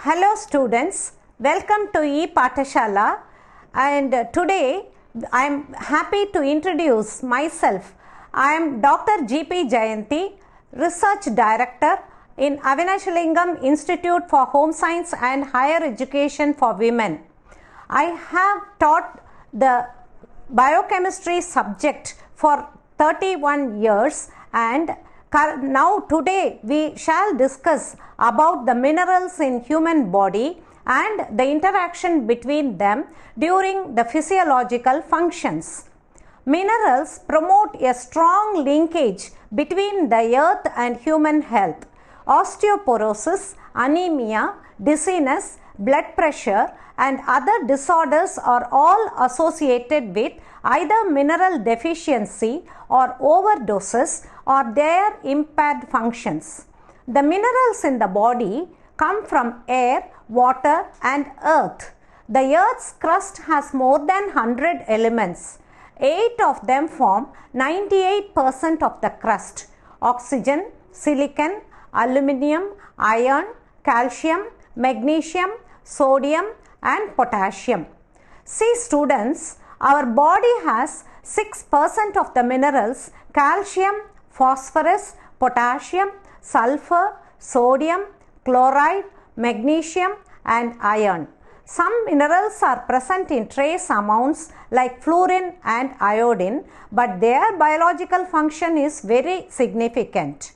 Hello students, welcome to ePathashala, and today I am happy to introduce myself. I am Dr. G.P. Jayanti, Research Director in Avinashalingam Institute for Home Science and Higher Education for Women. I have taught the biochemistry subject for 31 years, and now today we shall discuss about the minerals in human body and the interaction between them during the physiological functions. Minerals promote a strong linkage between the earth and human health. Osteoporosis, anemia, dizziness, blood pressure and other disorders are all associated with either mineral deficiency or overdoses or their impaired functions. The minerals in the body come from air, water and earth. The earth's crust has more than 100 elements. 8 of them form 98% of the crust: oxygen, silicon, aluminium, iron, calcium, magnesium, sodium and potassium. See students, our body has 6% of the minerals: calcium, phosphorus, potassium, sulfur, sodium, chloride, magnesium and iron. Some minerals are present in trace amounts like fluorine and iodine, but their biological function is very significant.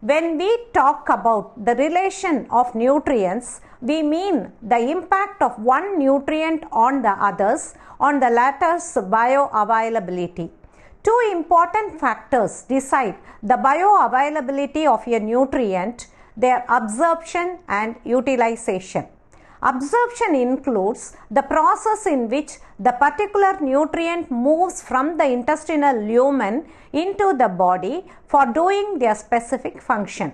When we talk about the relation of nutrients, we mean the impact of one nutrient on the others, on the latter's bioavailability. Two important factors decide the bioavailability of a nutrient: their absorption and utilization. Absorption includes the process in which the particular nutrient moves from the intestinal lumen into the body for doing their specific function.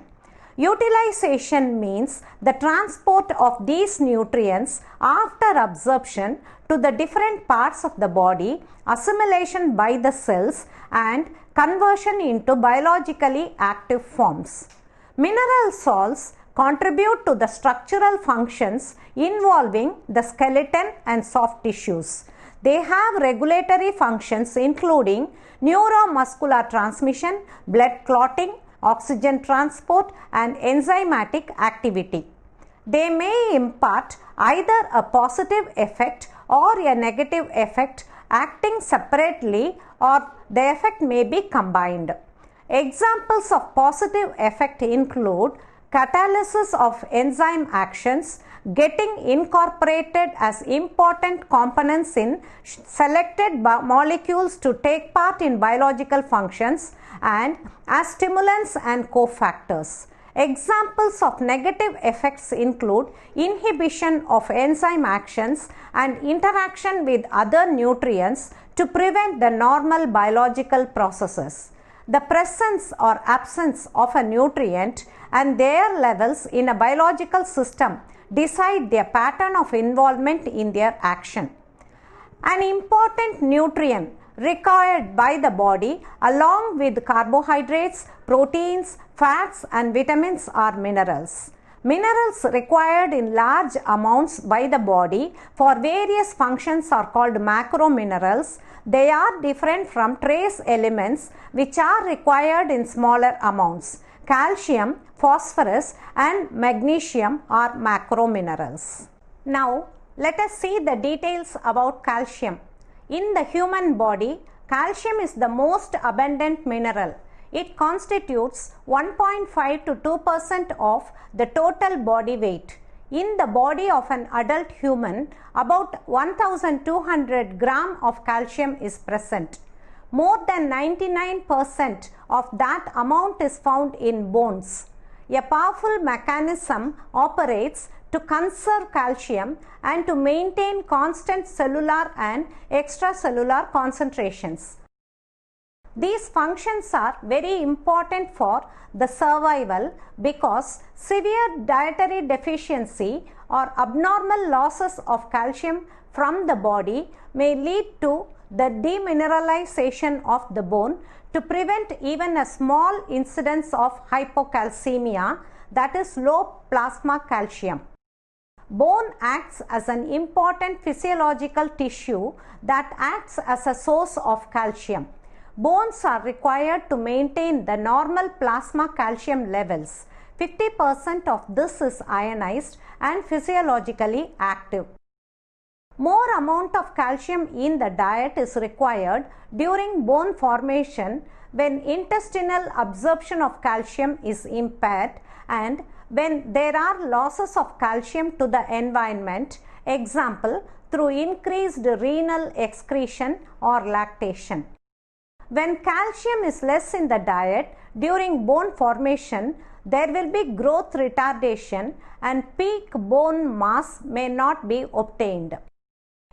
Utilization means the transport of these nutrients after absorption to the different parts of the body, assimilation by the cells and conversion into biologically active forms. Mineral salts contribute to the structural functions involving the skeleton and soft tissues. They have regulatory functions including neuromuscular transmission, blood clotting, oxygen transport and enzymatic activity. They may impart either a positive effect or a negative effect, acting separately, or the effect may be combined. Examples of positive effect include catalysis of enzyme actions, getting incorporated as important components in selected molecules to take part in biological functions, and as stimulants and cofactors. Examples of negative effects include inhibition of enzyme actions and interaction with other nutrients to prevent the normal biological processes. The presence or absence of a nutrient and their levels in a biological system decide their pattern of involvement in their action. An important nutrient required by the body along with carbohydrates, proteins, fats and vitamins are minerals. Minerals required in large amounts by the body for various functions are called macrominerals. They are different from trace elements which are required in smaller amounts. Calcium, phosphorus and magnesium are macrominerals. Now let us see the details about calcium. In the human body, calcium is the most abundant mineral. It constitutes 1.5 to 2% of the total body weight. In the body of an adult human, about 1200 gram of calcium is present. More than 99% of that amount is found in bones. A powerful mechanism operates to conserve calcium and to maintain constant cellular and extracellular concentrations. These functions are very important for the survival because severe dietary deficiency or abnormal losses of calcium from the body may lead to the demineralization of the bone to prevent even a small incidence of hypocalcemia, that is low plasma calcium. Bone acts as an important physiological tissue that acts as a source of calcium. Bones are required to maintain the normal plasma calcium levels. 50% of this is ionized and physiologically active. More amount of calcium in the diet is required during bone formation when intestinal absorption of calcium is impaired and when there are losses of calcium to the environment, example through increased renal excretion or lactation. When calcium is less in the diet during bone formation, there will be growth retardation and peak bone mass may not be obtained.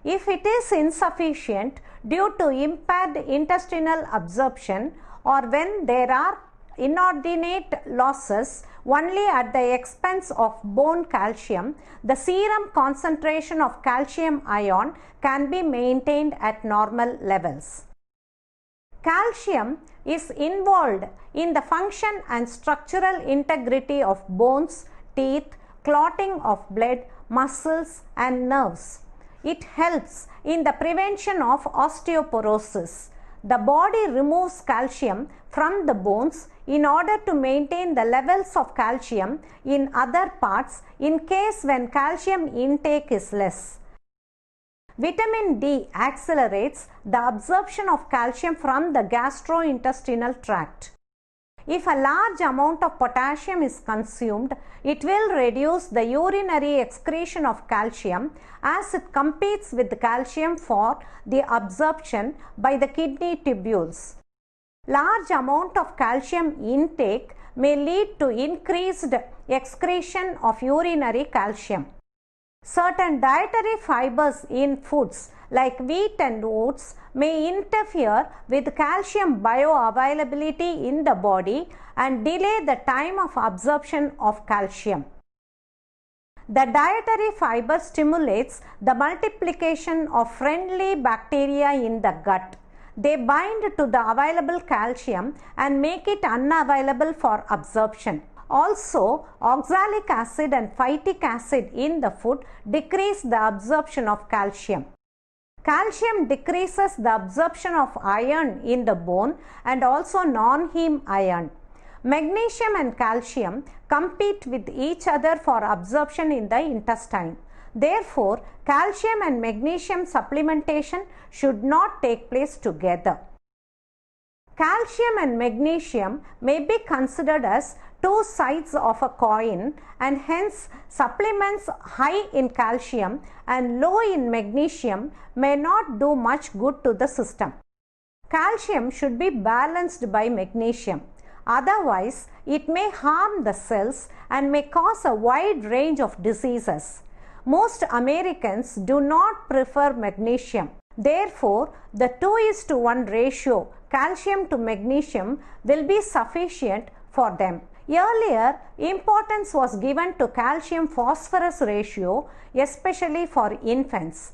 If it is insufficient due to impaired intestinal absorption or when there are inordinate losses only at the expense of bone calcium, the serum concentration of calcium ion can be maintained at normal levels. Calcium is involved in the function and structural integrity of bones, teeth, clotting of blood, muscles and nerves. It helps in the prevention of osteoporosis. The body removes calcium from the bones in order to maintain the levels of calcium in other parts in case when calcium intake is less. Vitamin D accelerates the absorption of calcium from the gastrointestinal tract. If a large amount of potassium is consumed, it will reduce the urinary excretion of calcium as it competes with calcium for the absorption by the kidney tubules. Large amount of calcium intake may lead to increased excretion of urinary calcium. Certain dietary fibers in foods like wheat and oats may interfere with calcium bioavailability in the body and delay the time of absorption of calcium. The dietary fiber stimulates the multiplication of friendly bacteria in the gut. They bind to the available calcium and make it unavailable for absorption. Also, oxalic acid and phytic acid in the food decrease the absorption of calcium. Calcium decreases the absorption of iron in the bone and also non-heme iron. Magnesium and calcium compete with each other for absorption in the intestine. Therefore, calcium and magnesium supplementation should not take place together. Calcium and magnesium may be considered as two sides of a coin and hence supplements high in calcium and low in magnesium may not do much good to the system. Calcium should be balanced by magnesium. Otherwise, it may harm the cells and may cause a wide range of diseases. Most Americans do not prefer magnesium. Therefore, the 2:1 ratio calcium to magnesium will be sufficient for them. Earlier, importance was given to calcium phosphorus ratio, especially for infants.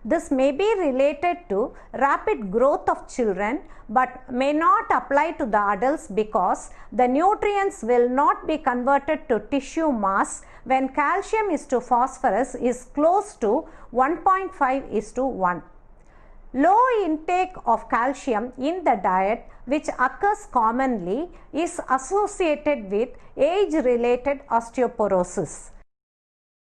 This may be related to rapid growth of children but may not apply to the adults because the nutrients will not be converted to tissue mass when calcium is to phosphorus is close to 1.5:1. Low intake of calcium in the diet, which occurs commonly, is associated with age-related osteoporosis.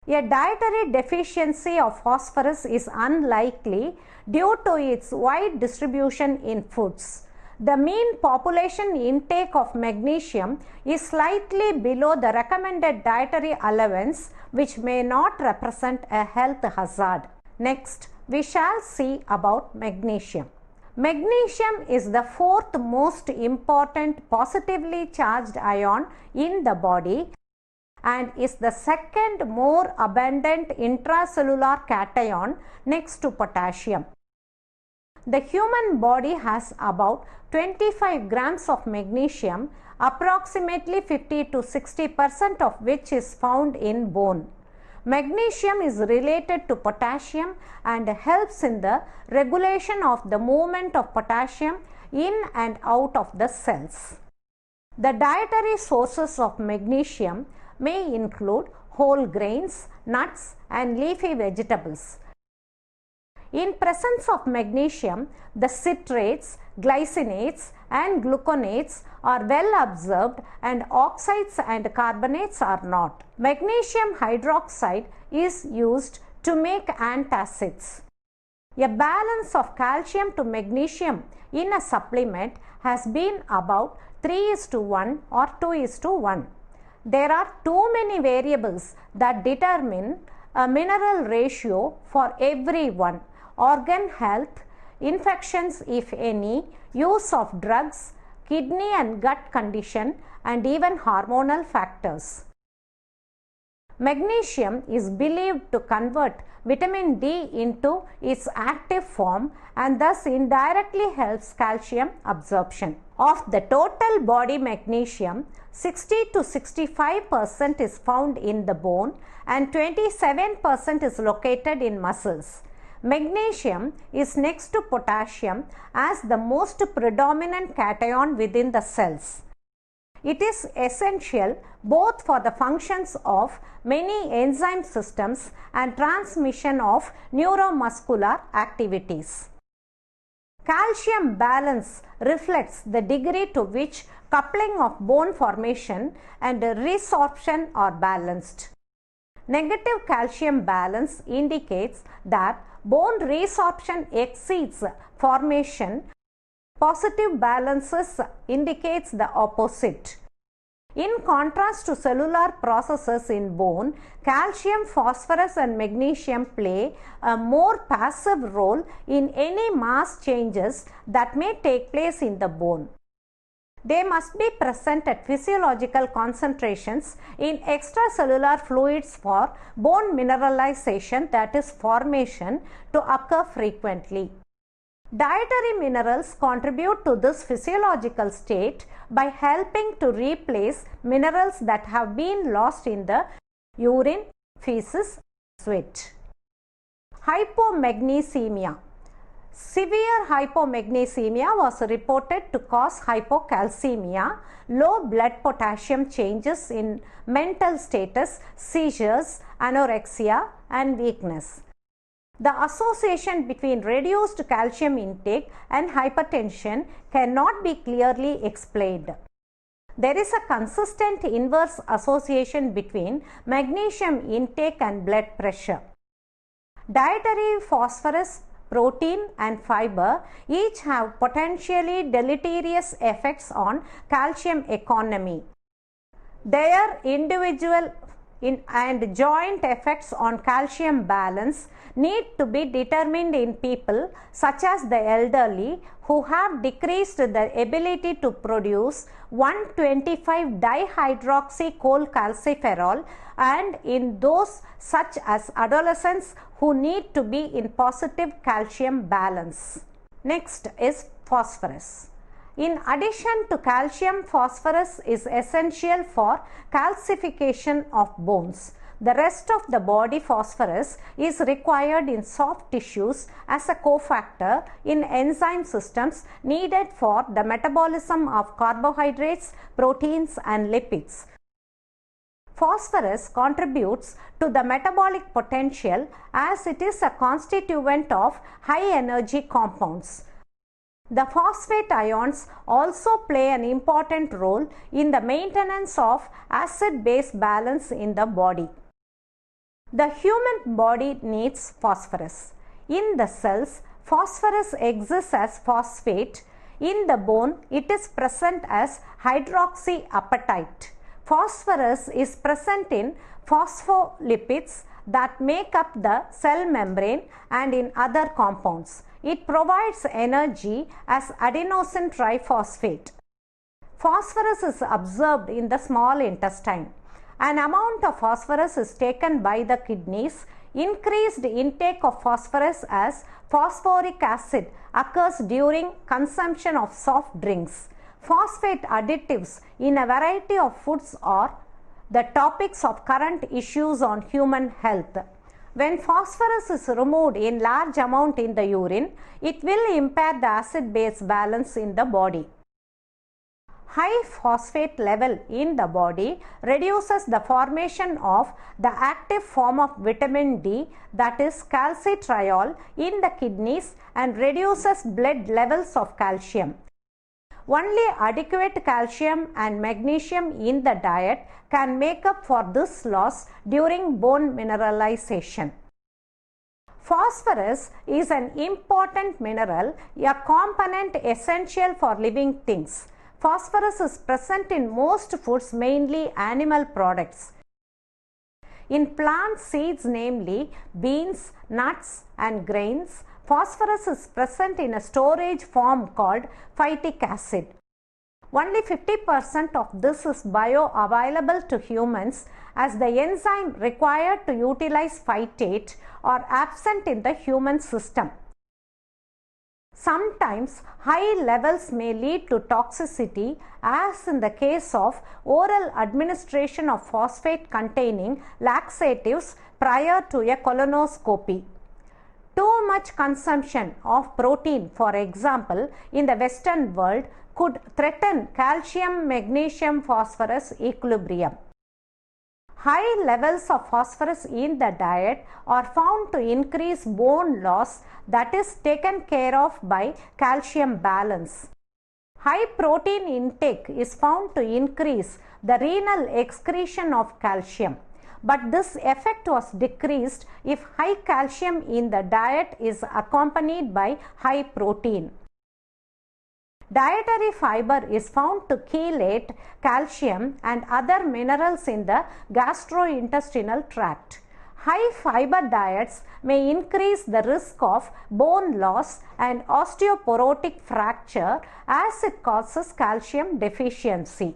A dietary deficiency of phosphorus is unlikely due to its wide distribution in foods. The mean population intake of magnesium is slightly below the recommended dietary allowance, which may not represent a health hazard. Next, we shall see about magnesium. Magnesium is the fourth most important positively charged ion in the body and is the second more abundant intracellular cation next to potassium. The human body has about 25 grams of magnesium, approximately 50 to 60% of which is found in bone. Magnesium is related to potassium and helps in the regulation of the movement of potassium in and out of the cells. The dietary sources of magnesium may include whole grains, nuts and leafy vegetables. In presence of magnesium, the citrates, glycinates and gluconates are well absorbed and oxides and carbonates are not. Magnesium hydroxide is used to make antacids. A balance of calcium to magnesium in a supplement has been about 3:1 or 2:1. There are too many variables that determine a mineral ratio for every one. Organ health, infections if any, use of drugs, kidney and gut condition and even hormonal factors. Magnesium is believed to convert vitamin D into its active form and thus indirectly helps calcium absorption. Of the total body magnesium, 60 to 65% is found in the bone and 27% is located in muscles. Magnesium is next to potassium as the most predominant cation within the cells. It is essential both for the functions of many enzyme systems and transmission of neuromuscular activities. Calcium balance reflects the degree to which coupling of bone formation and resorption are balanced. Negative calcium balance indicates that bone resorption exceeds formation. Positive balances indicates the opposite. In contrast to cellular processes in bone, calcium, phosphorus and magnesium play a more passive role in any mass changes that may take place in the bone. They must be present at physiological concentrations in extracellular fluids for bone mineralization, that is formation, to occur frequently. Dietary minerals contribute to this physiological state by helping to replace minerals that have been lost in the urine, feces, sweat. Hypomagnesemia. Severe hypomagnesemia was reported to cause hypocalcemia, low blood potassium changes in mental status, seizures, anorexia and weakness. The association between reduced calcium intake and hypertension cannot be clearly explained. There is a consistent inverse association between magnesium intake and blood pressure. Dietary phosphorus, protein and fiber each have potentially deleterious effects on calcium economy. Their individual and joint effects on calcium balance need to be determined in people such as the elderly who have decreased the ability to produce 1,25-dihydroxycholecalciferol and in those such as adolescents who need to be in positive calcium balance. Next is phosphorus. In addition to calcium, phosphorus is essential for calcification of bones. The rest of the body phosphorus is required in soft tissues as a cofactor in enzyme systems needed for the metabolism of carbohydrates, proteins and lipids. Phosphorus contributes to the metabolic potential as it is a constituent of high energy compounds. The phosphate ions also play an important role in the maintenance of acid-base balance in the body. The human body needs phosphorus. In the cells, phosphorus exists as phosphate. In the bone, it is present as hydroxyapatite. Phosphorus is present in phospholipids that make up the cell membrane and in other compounds. It provides energy as adenosine triphosphate. Phosphorus is absorbed in the small intestine. An amount of phosphorus is taken by the kidneys. Increased intake of phosphorus as phosphoric acid occurs during consumption of soft drinks. Phosphate additives in a variety of foods are the topics of current issues on human health. When phosphorus is removed in large amount in the urine, it will impair the acid-base balance in the body. High phosphate level in the body reduces the formation of the active form of vitamin D, that is calcitriol, in the kidneys and reduces blood levels of calcium. Only adequate calcium and magnesium in the diet can make up for this loss during bone mineralization. Phosphorus is an important mineral, a component essential for living things. Phosphorus is present in most foods, mainly animal products. In plant seeds, namely beans, nuts and grains, phosphorus is present in a storage form called phytic acid. Only 50% of this is bioavailable to humans, as the enzyme required to utilize phytate are absent in the human system. Sometimes high levels may lead to toxicity, as in the case of oral administration of phosphate containing laxatives prior to a colonoscopy. Too much consumption of protein, for example, in the Western world could threaten calcium, magnesium, phosphorus equilibrium. High levels of phosphorus in the diet are found to increase bone loss, that is taken care of by calcium balance. High protein intake is found to increase the renal excretion of calcium, but this effect was decreased if high calcium in the diet is accompanied by high protein. Dietary fiber is found to chelate calcium and other minerals in the gastrointestinal tract. High fiber diets may increase the risk of bone loss and osteoporotic fracture, as it causes calcium deficiency.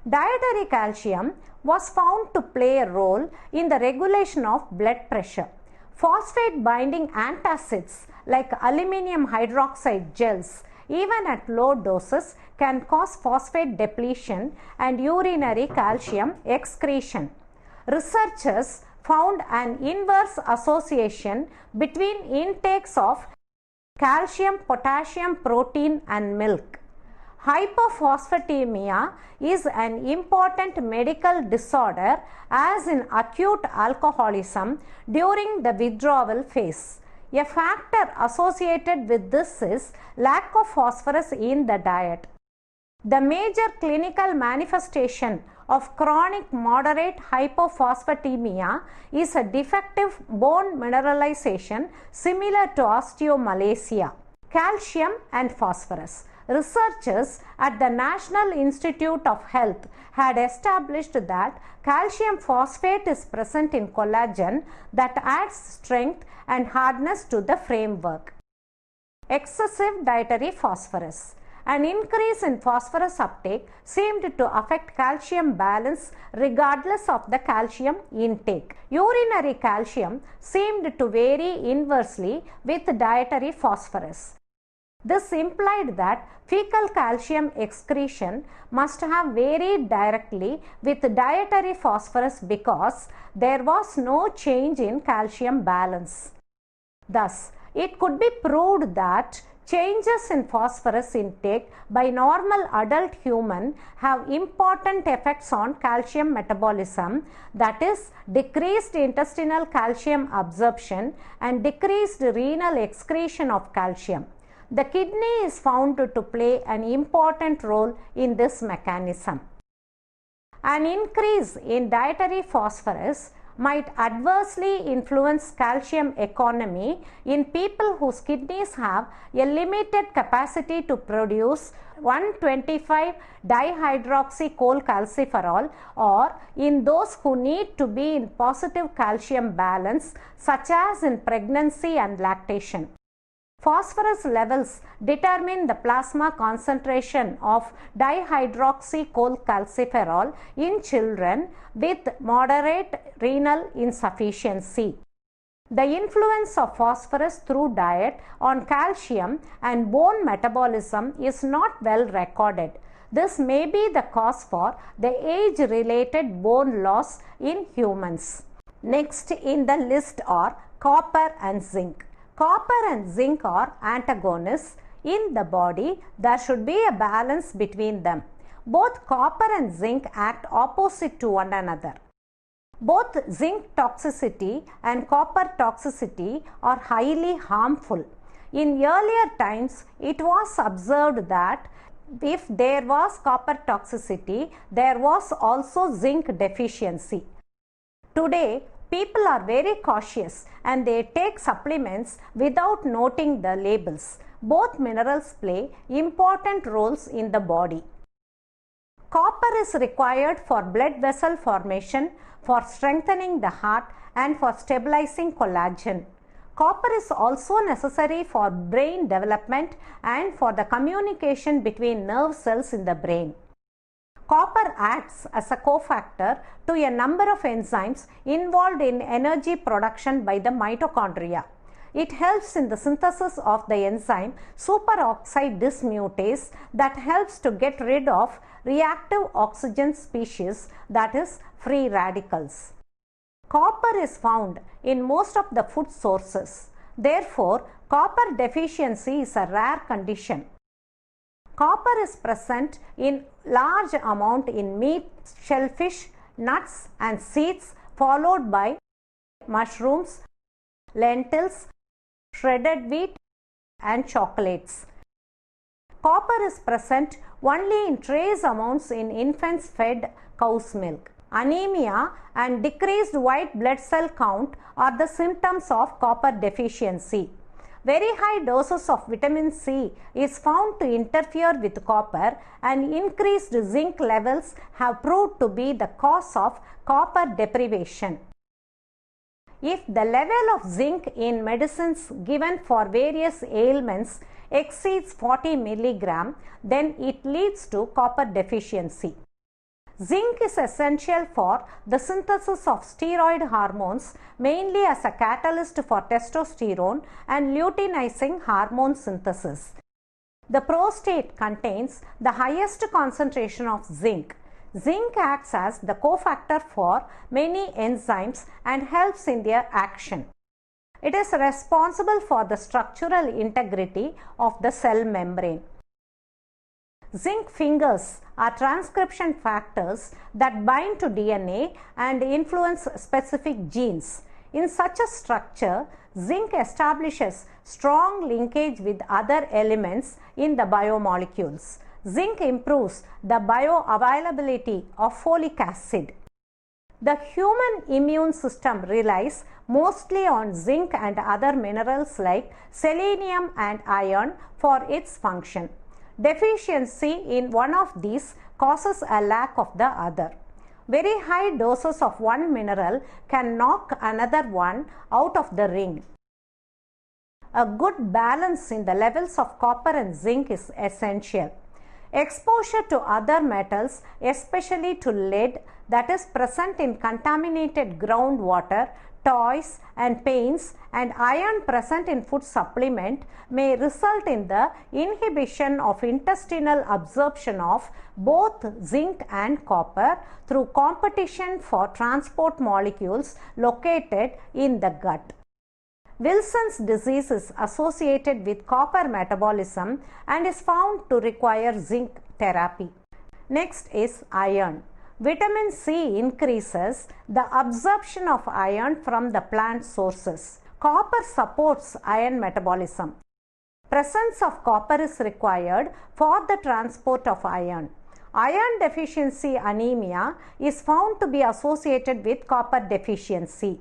Dietary calcium was found to play a role in the regulation of blood pressure. Phosphate binding antacids like aluminum hydroxide gels, even at low doses, can cause phosphate depletion and urinary calcium excretion. Researchers found an inverse association between intakes of calcium, potassium, protein and milk. Hypophosphatemia is an important medical disorder, as in acute alcoholism during the withdrawal phase. A factor associated with this is lack of phosphorus in the diet. The major clinical manifestation of chronic moderate hypophosphatemia is a defective bone mineralization similar to osteomalacia. Calcium and phosphorus. Researchers at the National Institute of Health had established that calcium phosphate is present in collagen that adds strength and hardness to the framework. Excessive dietary phosphorus. An increase in phosphorus uptake seemed to affect calcium balance regardless of the calcium intake. Urinary calcium seemed to vary inversely with dietary phosphorus. This implied that fecal calcium excretion must have varied directly with dietary phosphorus because there was no change in calcium balance. Thus, it could be proved that changes in phosphorus intake by normal adult human have important effects on calcium metabolism, that is, decreased intestinal calcium absorption and decreased renal excretion of calcium. The kidney is found to play an important role in this mechanism. An increase in dietary phosphorus might adversely influence calcium economy in people whose kidneys have a limited capacity to produce 1,25 dihydroxycholecalciferol, or in those who need to be in positive calcium balance, such as in pregnancy and lactation. Phosphorus levels determine the plasma concentration of dihydroxycholecalciferol in children with moderate renal insufficiency. The influence of phosphorus through diet on calcium and bone metabolism is not well recorded. This may be the cause for the age-related bone loss in humans. Next in the list are copper and zinc. Copper and zinc are antagonists. In the body, there should be a balance between them. Both copper and zinc act opposite to one another. Both zinc toxicity and copper toxicity are highly harmful. In earlier times, it was observed that if there was copper toxicity, there was also zinc deficiency. Today, people are very cautious and they take supplements without noting the labels. Both minerals play important roles in the body. Copper is required for blood vessel formation, for strengthening the heart, and for stabilizing collagen. Copper is also necessary for brain development and for the communication between nerve cells in the brain. Copper acts as a cofactor to a number of enzymes involved in energy production by the mitochondria. It helps in the synthesis of the enzyme superoxide dismutase that helps to get rid of reactive oxygen species, that is free radicals. Copper is found in most of the food sources. Therefore, copper deficiency is a rare condition. Copper is present in large amount in meat, shellfish, nuts and seeds, followed by mushrooms, lentils, shredded wheat and chocolates. Copper is present only in trace amounts in infants fed cow's milk. Anemia and decreased white blood cell count are the symptoms of copper deficiency. Very high doses of vitamin C is found to interfere with copper, and increased zinc levels have proved to be the cause of copper deprivation. If the level of zinc in medicines given for various ailments exceeds 40 mg, then it leads to copper deficiency. Zinc is essential for the synthesis of steroid hormones, mainly as a catalyst for testosterone and luteinizing hormone synthesis. The prostate contains the highest concentration of zinc. Zinc acts as the cofactor for many enzymes and helps in their action. It is responsible for the structural integrity of the cell membrane. Zinc fingers are transcription factors that bind to DNA and influence specific genes. In such a structure, zinc establishes strong linkage with other elements in the biomolecules. Zinc improves the bioavailability of folic acid. The human immune system relies mostly on zinc and other minerals like selenium and iron for its function. Deficiency in one of these causes a lack of the other. Very high doses of one mineral can knock another one out of the ring. A good balance in the levels of copper and zinc is essential. Exposure to other metals, especially to lead that is present in contaminated groundwater, toys and paints, and iron present in food supplement may result in the inhibition of intestinal absorption of both zinc and copper through competition for transport molecules located in the gut. Wilson's disease is associated with copper metabolism and is found to require zinc therapy. Next is iron. Vitamin C increases the absorption of iron from the plant sources. Copper supports iron metabolism. Presence of copper is required for the transport of iron. Iron deficiency anemia is found to be associated with copper deficiency.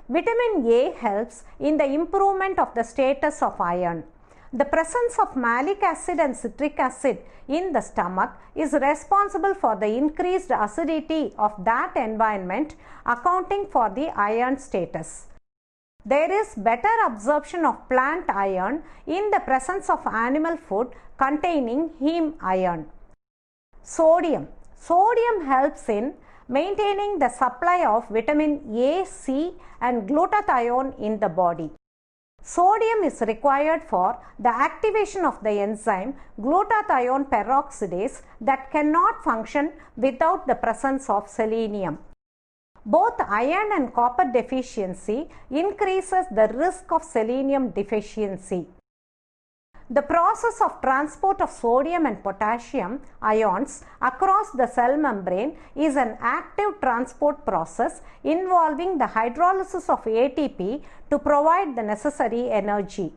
Vitamin A helps in the improvement of the status of iron. The presence of malic acid and citric acid in the stomach is responsible for the increased acidity of that environment, accounting for the iron status. There is better absorption of plant iron in the presence of animal food containing heme iron. Sodium. Sodium helps in maintaining the supply of vitamin A, C and glutathione in the body. Sodium is required for the activation of the enzyme glutathione peroxidase that cannot function without the presence of selenium. Both iron and copper deficiency increases the risk of selenium deficiency. The process of transport of sodium and potassium ions across the cell membrane is an active transport process involving the hydrolysis of ATP to provide the necessary energy.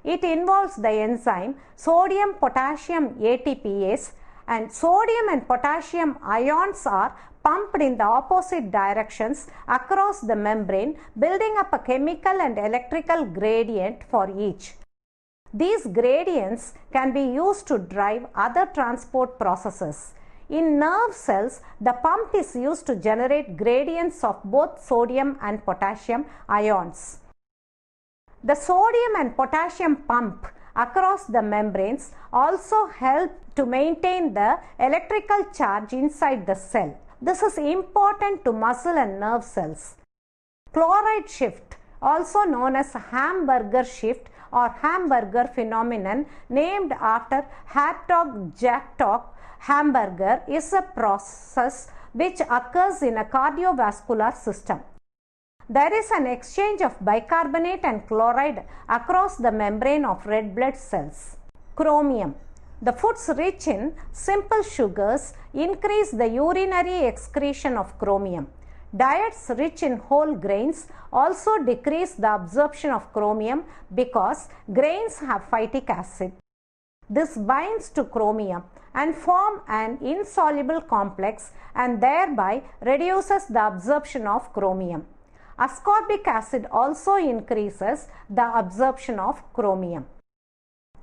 It involves the enzyme sodium potassium ATPase, and sodium and potassium ions are pumped in the opposite directions across the membrane, building up a chemical and electrical gradient for each. These gradients can be used to drive other transport processes. In nerve cells, the pump is used to generate gradients of both sodium and potassium ions. The sodium and potassium pump across the membranes also help to maintain the electrical charge inside the cell. This is important to muscle and nerve cells. Chloride shift, also known as hamburger shift or hamburger phenomenon, named after Hertog Jakob Hamburger, is a process which occurs in a cardiovascular system. There is an exchange of bicarbonate and chloride across the membrane of red blood cells. Chromium. The foods rich in simple sugars increase the urinary excretion of chromium. Diets rich in whole grains also decrease the absorption of chromium because grains have phytic acid. This binds to chromium and form an insoluble complex and thereby reduces the absorption of chromium. Ascorbic acid also increases the absorption of chromium.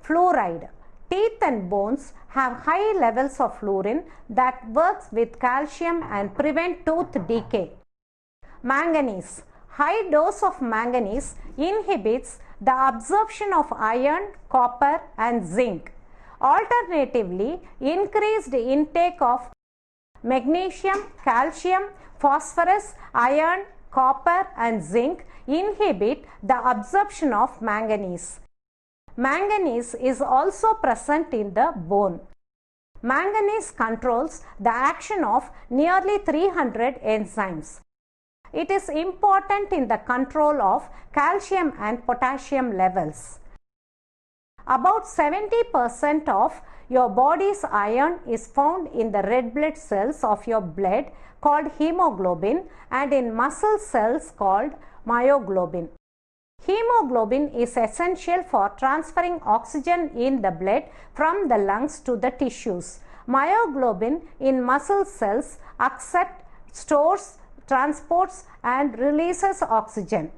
Fluoride. Teeth and bones have high levels of fluorine that works with calcium and prevent tooth decay. Manganese. High dose of manganese inhibits the absorption of iron, copper and zinc. Alternatively, increased intake of magnesium, calcium, phosphorus, iron, copper and zinc inhibit the absorption of manganese. Manganese is also present in the bone. Manganese controls the action of nearly 300 enzymes. It is important in the control of calcium and potassium levels. About 70% of your body's iron is found in the red blood cells of your blood called hemoglobin and in muscle cells called myoglobin. Hemoglobin is essential for transferring oxygen in the blood from the lungs to the tissues. Myoglobin in muscle cells accepts, stores, transports and releases oxygen.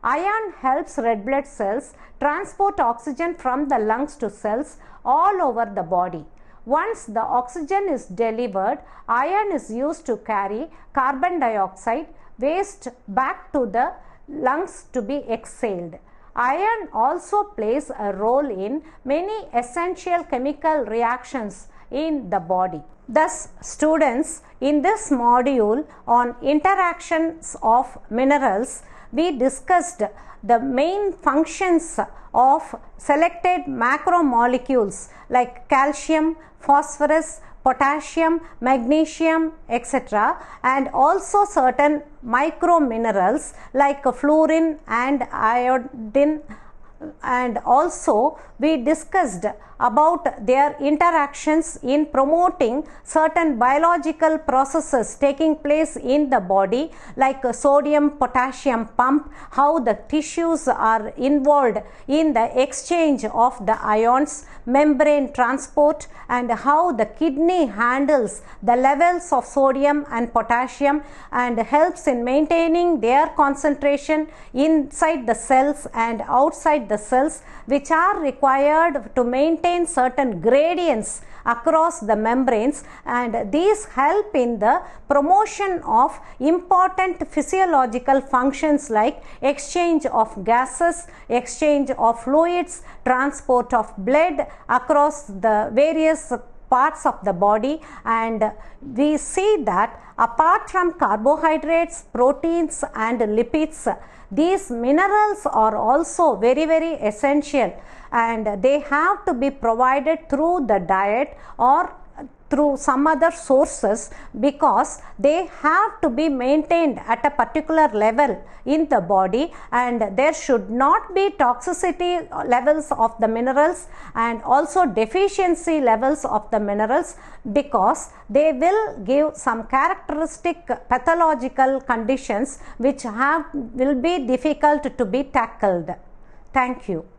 Iron helps red blood cells transport oxygen from the lungs to cells all over the body. Once the oxygen is delivered, iron is used to carry carbon dioxide waste back to the lungs to be exhaled. Iron also plays a role in many essential chemical reactions in the body. Thus, students, in this module on interactions of minerals, we discussed the main functions of selected macromolecules like calcium, phosphorus, potassium, magnesium, etc. and also certain microminerals like fluorine and iodine, and also we discussed about their interactions in promoting certain biological processes taking place in the body like sodium potassium pump, how the tissues are involved in the exchange of the ions, membrane transport, and how the kidney handles the levels of sodium and potassium and helps in maintaining their concentration inside the cells and outside the cells, which are required to maintain certain gradients across the membranes, and these help in the promotion of important physiological functions like exchange of gases, exchange of fluids, transport of blood across the various parts of the body. And we see that apart from carbohydrates, proteins and lipids, these minerals are also very essential, and they have to be provided through the diet or through some other sources, because they have to be maintained at a particular level in the body, and there should not be toxicity levels of the minerals and also deficiency levels of the minerals, because they will give some characteristic pathological conditions which will be difficult to be tackled. Thank you.